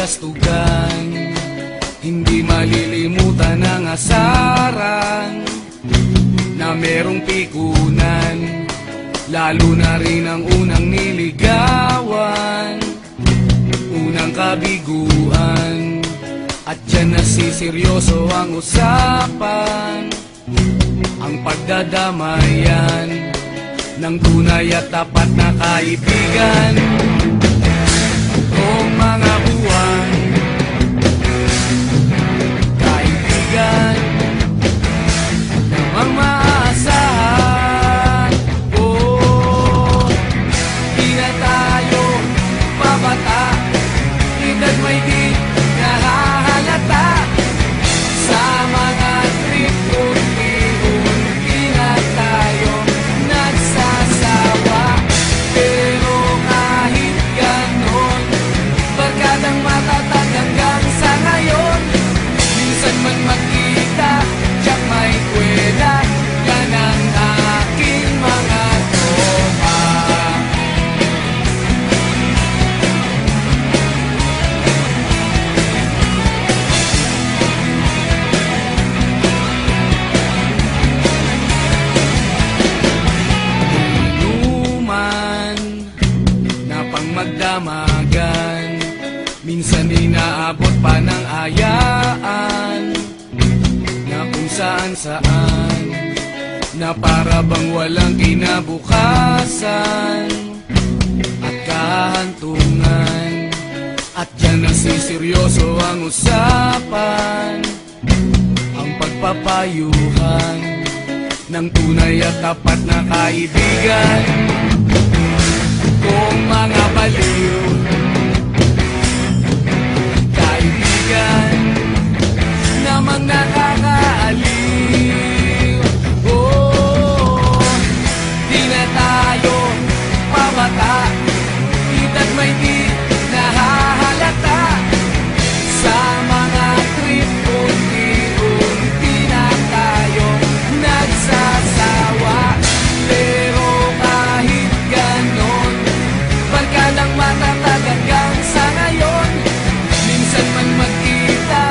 kastugan. Hindi malilimutan ang asaran na merong pikunan, lalo na rin ang unang niligawan, unang kabiguan. At dyan nasiseryoso ang usapan, ang pagdadamayan ng tunay at tapat na kaibigan. Kung mga buwan, kaibigan namang maaasahan. Oh, di na tayo babata, edad may di nahahalata. Sa mga trip unti-unti na tayo nagsasawa. Pero kahit ganon, barkadang matatag hanggang sa ngayon. Minsan man magkita, tiyak may kwela, yan ang aking mga tropa. Inuman na pang magdamagan, minsan inaabot pa ng ayaan, na kung saan-saan, na para bang walang kinabukasan at kahantungan. At dyan nasiseryoso ang usapan, ang pagpapayuhan ng tunay at tapat na kaibigan. Kung mga baliw, kaibigan namang nakakaaliw. Oh, di na tayo pabata, edad may di nahahalata. Sa mga trip unti-unti na tayo nagsasawa. Pero kahit ganon, barkadang matatag hanggang sa ngayon. Minsan man magkita,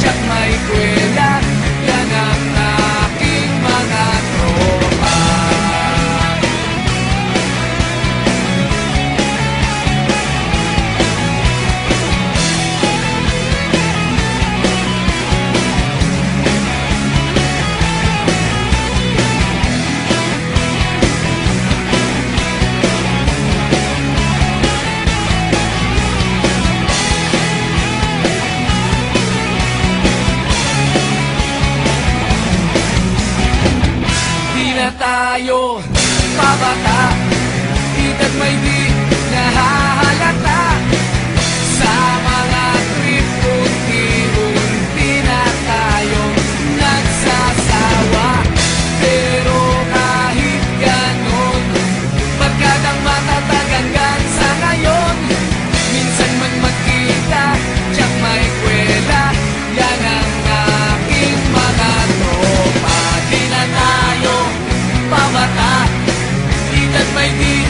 tiyak may kwela, yan ang aking mga tropa. Di na tayo pabata, edad may di nahahalata. Sa mga trip unti-unti na tayo nagsasawa. Pero kahit ganon, barkadang matatag hanggang sa ngayon. Minsan man magkita, tiyak may kwela, yan ang aking mga tropa. Di na tayo pabata, edad may di